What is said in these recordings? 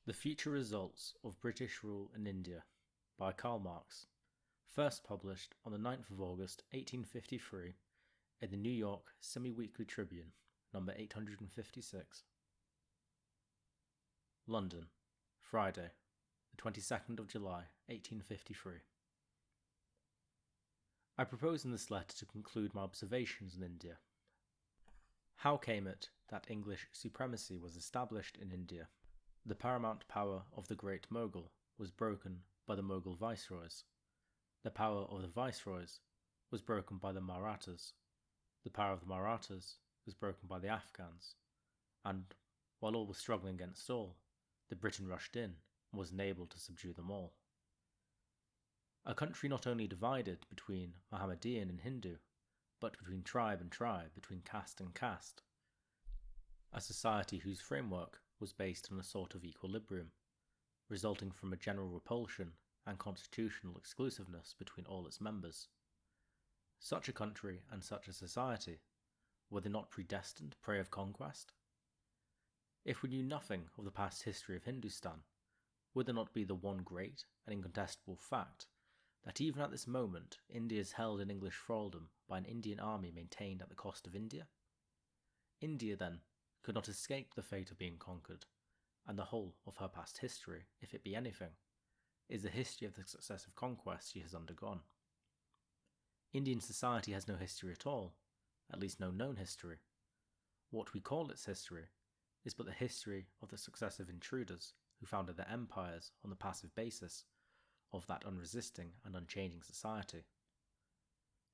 The Future Results of British Rule in India by Karl Marx, first published on the 9th of August 1853 in the New York Semi-Weekly Tribune, number 856. London, Friday, the 22nd of July, 1853. I propose in this letter to conclude my observations in India. How came it that English supremacy was established in India? The paramount power of the Great Mogul was broken by the Mogul viceroys. The power of the viceroys was broken by the Marathas. The power of the Marathas was broken by the Afghans. And, while all was struggling against all, the Briton rushed in and was enabled to subdue them all. A country not only divided between Mohammedan and Hindu, but between tribe and tribe, between caste and caste. A society whose framework was based on a sort of equilibrium, resulting from a general repulsion and constitutional exclusiveness between all its members. Such a country and such a society, were they not predestined prey of conquest? If we knew nothing of the past history of Hindustan, would there not be the one great and incontestable fact that even at this moment India is held in English thraldom by an Indian army maintained at the cost of India? India, then, could not escape the fate of being conquered, and the whole of her past history, if it be anything, is the history of the successive conquests she has undergone. Indian society has no history at all, at least no known history. What we call its history is but the history of the successive intruders who founded their empires on the passive basis of that unresisting and unchanging society.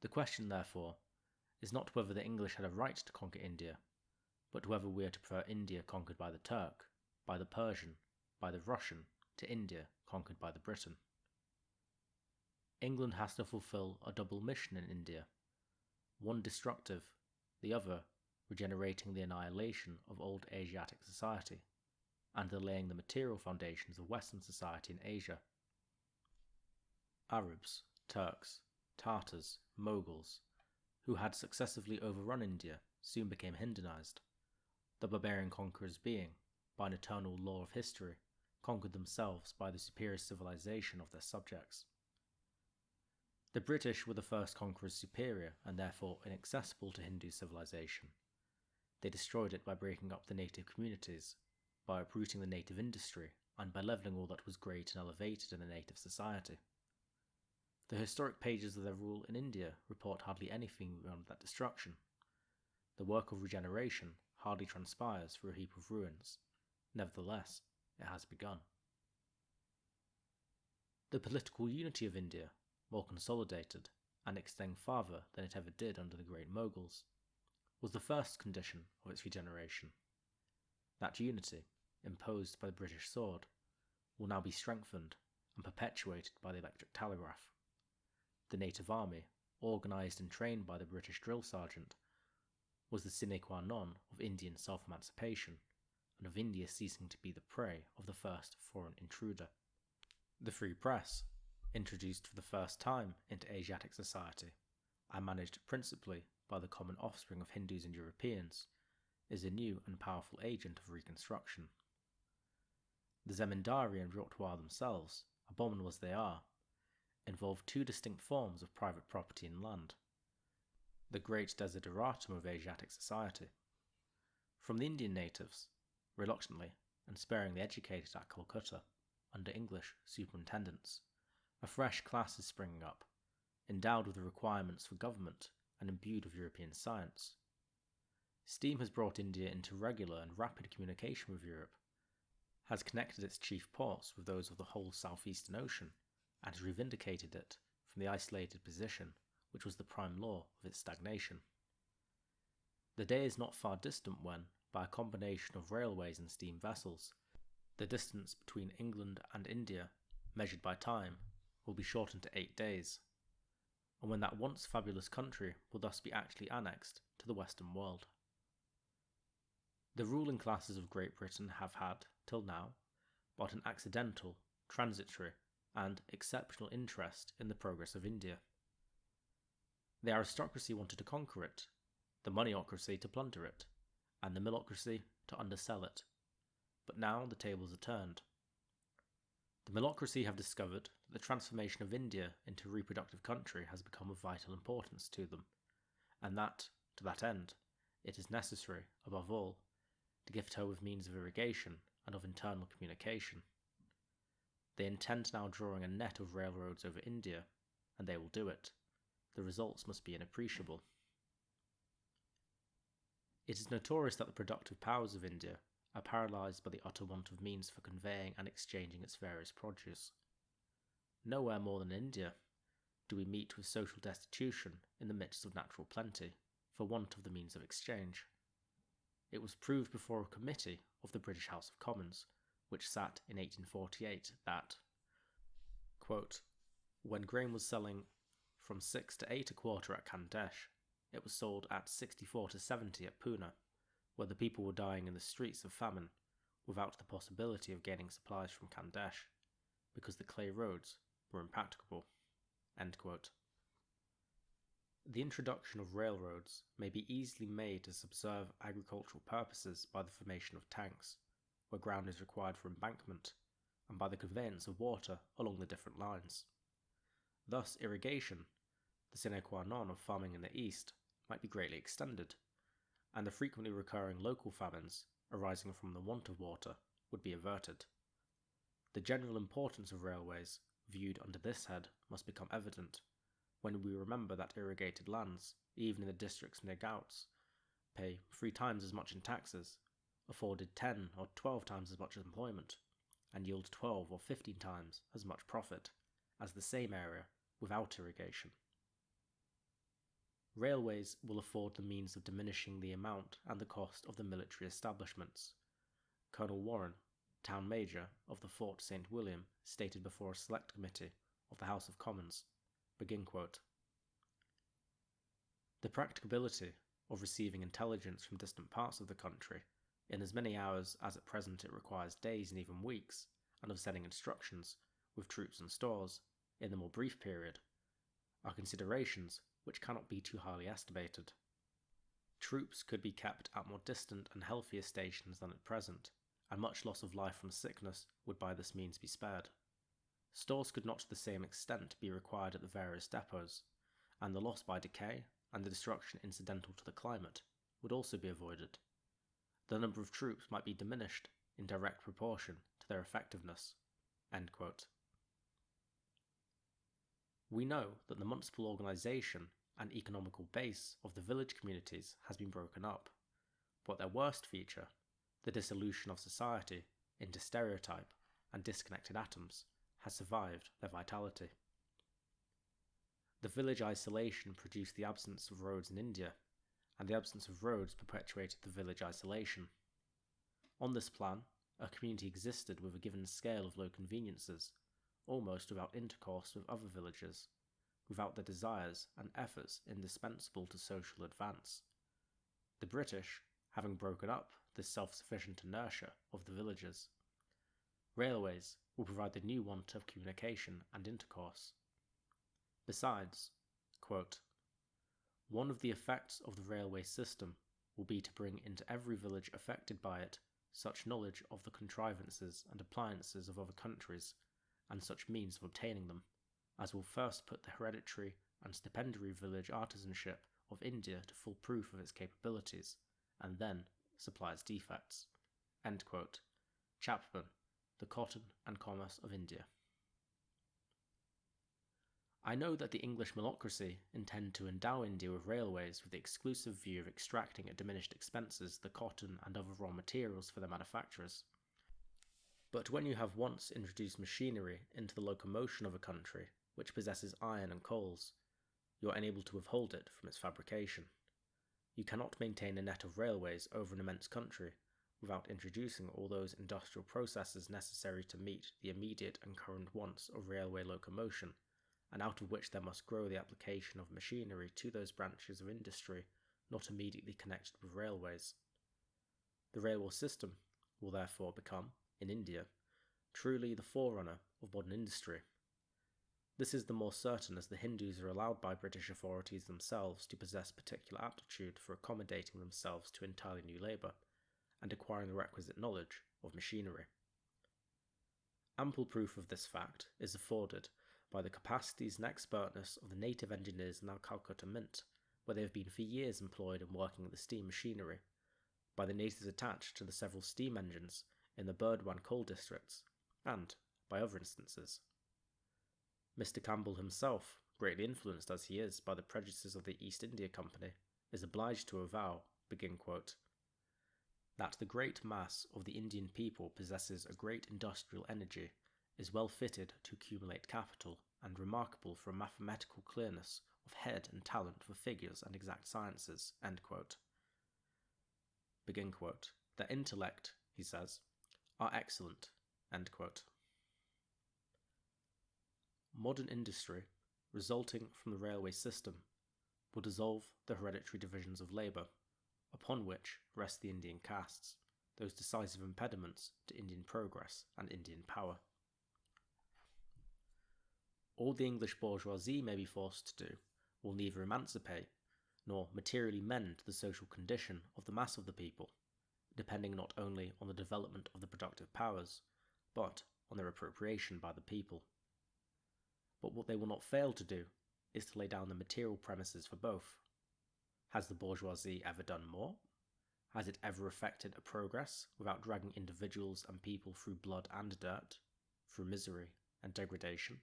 The question, therefore, is not whether the English had a right to conquer India, but whether we are to prefer India conquered by the Turk, by the Persian, by the Russian, to India conquered by the Briton. England has to fulfill a double mission in India, one destructive, the other regenerating the annihilation of old Asiatic society, and the laying the material foundations of Western society in Asia. Arabs, Turks, Tartars, Moguls, who had successively overrun India, soon became Hindanized. The barbarian conquerors being, by an eternal law of history, conquered themselves by the superior civilization of their subjects. The British were the first conquerors superior and therefore inaccessible to Hindu civilization. They destroyed it by breaking up the native communities, by uprooting the native industry, and by levelling all that was great and elevated in the native society. The historic pages of their rule in India report hardly anything beyond that destruction. The work of regeneration hardly transpires through a heap of ruins. Nevertheless, it has begun. The political unity of India, more consolidated, and extending farther than it ever did under the great Moguls, was the first condition of its regeneration. That unity, imposed by the British sword, will now be strengthened and perpetuated by the electric telegraph. The native army, organised and trained by the British drill sergeant, was the sine qua non of Indian self-emancipation, and of India ceasing to be the prey of the first foreign intruder. The free press, introduced for the first time into Asiatic society, and managed principally by the common offspring of Hindus and Europeans, is a new and powerful agent of reconstruction. The Zemindari and Rotwar themselves, abominable as they are, involve two distinct forms of private property in land, the great desideratum of Asiatic society. From the Indian natives, reluctantly and sparingly educated at Calcutta, under English superintendents, a fresh class is springing up, endowed with the requirements for government and imbued with European science. Steam has brought India into regular and rapid communication with Europe, has connected its chief ports with those of the whole southeastern ocean, and has revindicated it from the isolated position which was the prime law of its stagnation. The day is not far distant when, by a combination of railways and steam vessels, the distance between England and India, measured by time, will be shortened to 8 days, and when that once fabulous country will thus be actually annexed to the Western world. The ruling classes of Great Britain have had, till now, but an accidental, transitory, and exceptional interest in the progress of India. The aristocracy wanted to conquer it, the moneyocracy to plunder it, and the millocracy to undersell it. But now the tables are turned. The Milocracy have discovered that the transformation of India into a reproductive country has become of vital importance to them, and that, to that end, it is necessary, above all, to gift her with means of irrigation and of internal communication. They intend now drawing a net of railroads over India, and they will do it. The results must be inappreciable. It is notorious that the productive powers of India are paralysed by the utter want of means for conveying and exchanging its various produce. Nowhere more than in India do we meet with social destitution in the midst of natural plenty, for want of the means of exchange. It was proved before a committee of the British House of Commons, which sat in 1848, that, quote, when grain was selling from 6 to 8 a quarter at Khandesh, it was sold at 64 to 70 at Pune, where the people were dying in the streets of famine, without the possibility of gaining supplies from Khandesh, because the clay roads were impracticable. End quote. The introduction of railroads may be easily made to subserve agricultural purposes by the formation of tanks, where ground is required for embankment, and by the conveyance of water along the different lines. Thus, irrigation, the sine qua non of farming in the East, might be greatly extended, and the frequently recurring local famines arising from the want of water would be averted. The general importance of railways, viewed under this head, must become evident when we remember that irrigated lands, even in the districts near Ghauts, pay 3 times as much in taxes, afforded 10 or 12 times as much employment, and yield 12 or 15 times as much profit as the same area without irrigation. Railways will afford the means of diminishing the amount and the cost of the military establishments. Colonel Warren, Town Major of the Fort St. William, stated before a select committee of the House of Commons, begin quote, the practicability of receiving intelligence from distant parts of the country, in as many hours as at present it requires days and even weeks, and of sending instructions, with troops and stores, in the more brief period, are considerations which cannot be too highly estimated. Troops could be kept at more distant and healthier stations than at present, and much loss of life from sickness would by this means be spared. Stores could not to the same extent be required at the various depots, and the loss by decay and the destruction incidental to the climate would also be avoided. The number of troops might be diminished in direct proportion to their effectiveness. End quote. We know that the municipal organisation and economical base of the village communities has been broken up, but their worst feature, the dissolution of society into stereotype and disconnected atoms, has survived their vitality. The village isolation produced the absence of roads in India, and the absence of roads perpetuated the village isolation. On this plan, a community existed with a given scale of low conveniences, almost without intercourse with other villages, without the desires and efforts indispensable to social advance. The British, having broken up this self-sufficient inertia of the villages, railways will provide the new want of communication and intercourse. Besides, quote, one of the effects of the railway system will be to bring into every village affected by it such knowledge of the contrivances and appliances of other countries, and such means of obtaining them, as will first put the hereditary and stipendiary village artisanship of India to full proof of its capabilities, and then supply its defects. End quote. Chapman, The Cotton and Commerce of India. I know that the English Milocracy intend to endow India with railways with the exclusive view of extracting at diminished expenses the cotton and other raw materials for their manufacturers. But when you have once introduced machinery into the locomotion of a country which possesses iron and coals, you are unable to withhold it from its fabrication. You cannot maintain a net of railways over an immense country without introducing all those industrial processes necessary to meet the immediate and current wants of railway locomotion, and out of which there must grow the application of machinery to those branches of industry not immediately connected with railways. The railway system will therefore become, in India, truly the forerunner of modern industry. This is the more certain as the Hindus are allowed by British authorities themselves to possess particular aptitude for accommodating themselves to entirely new labour, and acquiring the requisite knowledge of machinery. Ample proof of this fact is afforded by the capacities and expertness of the native engineers in our Calcutta Mint, where they have been for years employed in working at the steam machinery, by the natives attached to the several steam engines in the Burdwan coal districts, and by other instances. Mr. Campbell himself, greatly influenced as he is by the prejudices of the East India Company, is obliged to avow, that the great mass of the Indian people possesses a great industrial energy, is well fitted to accumulate capital, and remarkable for a mathematical clearness of head and talent for figures and exact sciences. Their intellect, he says, are excellent. Modern industry, resulting from the railway system, will dissolve the hereditary divisions of labour, upon which rest the Indian castes, those decisive impediments to Indian progress and Indian power. All the English bourgeoisie may be forced to do will neither emancipate nor materially mend the social condition of the mass of the people, depending not only on the development of the productive powers, but on their appropriation by the people. But what they will not fail to do is to lay down the material premises for both. Has the bourgeoisie ever done more? Has it ever effected a progress without dragging individuals and people through blood and dirt, through misery and degradation?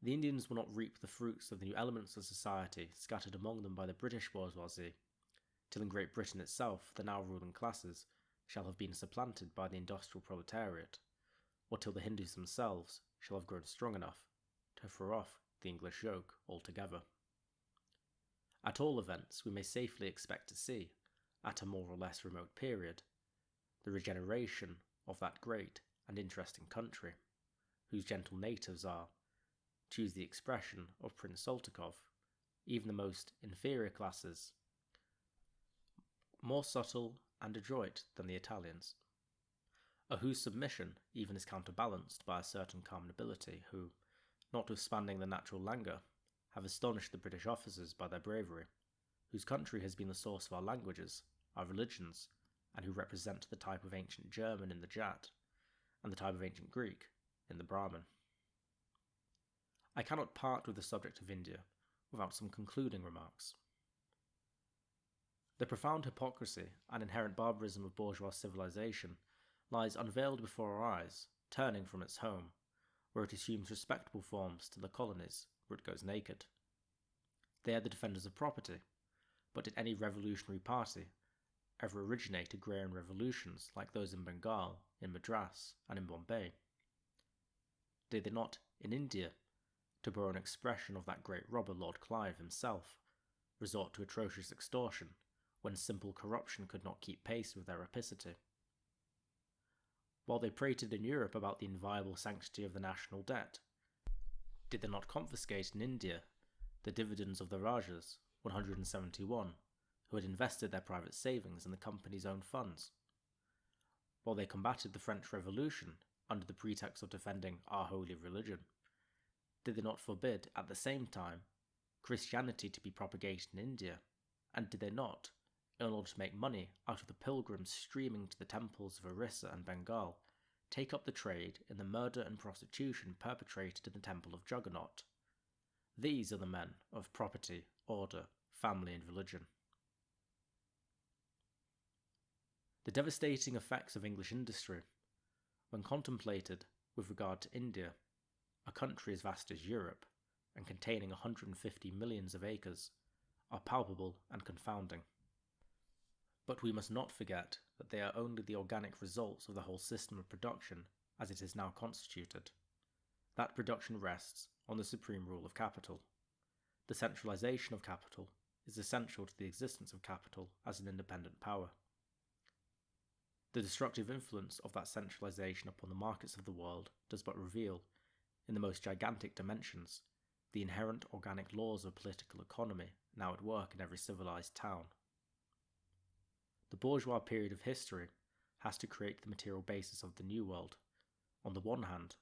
The Indians will not reap the fruits of the new elements of society scattered among them by the British bourgeoisie, till in Great Britain itself the now ruling classes shall have been supplanted by the industrial proletariat, or till the Hindus themselves shall have grown strong enough to throw off the English yoke altogether. At all events, we may safely expect to see, at a more or less remote period, the regeneration of that great and interesting country, whose gentle natives are, to use the expression of Prince Soltykov, even the most inferior classes, more subtle and adroit than the Italians, whose submission even is counterbalanced by a certain calm nobility who, notwithstanding the natural languor, have astonished the British officers by their bravery, whose country has been the source of our languages, our religions, and who represent the type of ancient German in the Jat, and the type of ancient Greek in the Brahmin. I cannot part with the subject of India without some concluding remarks. The profound hypocrisy and inherent barbarism of bourgeois civilization lies unveiled before our eyes, turning from its home, where it assumes respectable forms, to the colonies, where it goes naked. They are the defenders of property, but did any revolutionary party ever originate agrarian revolutions like those in Bengal, in Madras, and in Bombay? Did they not, in India, to borrow an expression of that great robber Lord Clive himself, resort to atrocious extortion when simple corruption could not keep pace with their rapacity? While they prated in Europe about the inviolable sanctity of the national debt, did they not confiscate in India the dividends of the Rajas, 171, who had invested their private savings in the company's own funds? While they combated the French Revolution under the pretext of defending our holy religion, did they not forbid, at the same time, Christianity to be propagated in India? And did they not, in order to make money out of the pilgrims streaming to the temples of Orissa and Bengal, take up the trade in the murder and prostitution perpetrated in the temple of Juggernaut? These are the men of property, order, family, and religion. The devastating effects of English industry, when contemplated with regard to India, a country as vast as Europe, and containing 150 millions of acres, are palpable and confounding. But we must not forget that they are only the organic results of the whole system of production as it is now constituted. That production rests on the supreme rule of capital. The centralization of capital is essential to the existence of capital as an independent power. The destructive influence of that centralization upon the markets of the world does but reveal, in the most gigantic dimensions, the inherent organic laws of political economy now at work in every civilized town. The bourgeois period of history has to create the material basis of the New World. On the one hand,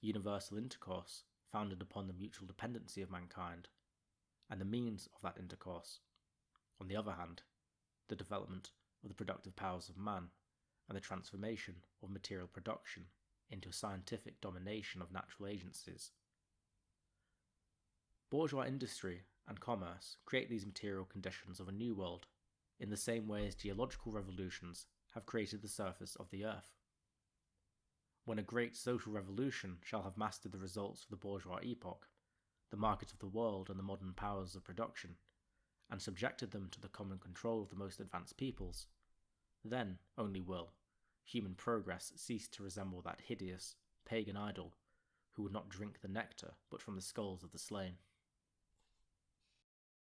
universal intercourse founded upon the mutual dependency of mankind, and the means of that intercourse. On the other hand, the development of the productive powers of man, and the transformation of material production into a scientific domination of natural agencies. Bourgeois industry and commerce create these material conditions of a new world, in the same way as geological revolutions have created the surface of the earth. When a great social revolution shall have mastered the results of the bourgeois epoch, the market of the world and the modern powers of production, and subjected them to the common control of the most advanced peoples, then only will human progress cease to resemble that hideous, pagan idol who would not drink the nectar but from the skulls of the slain.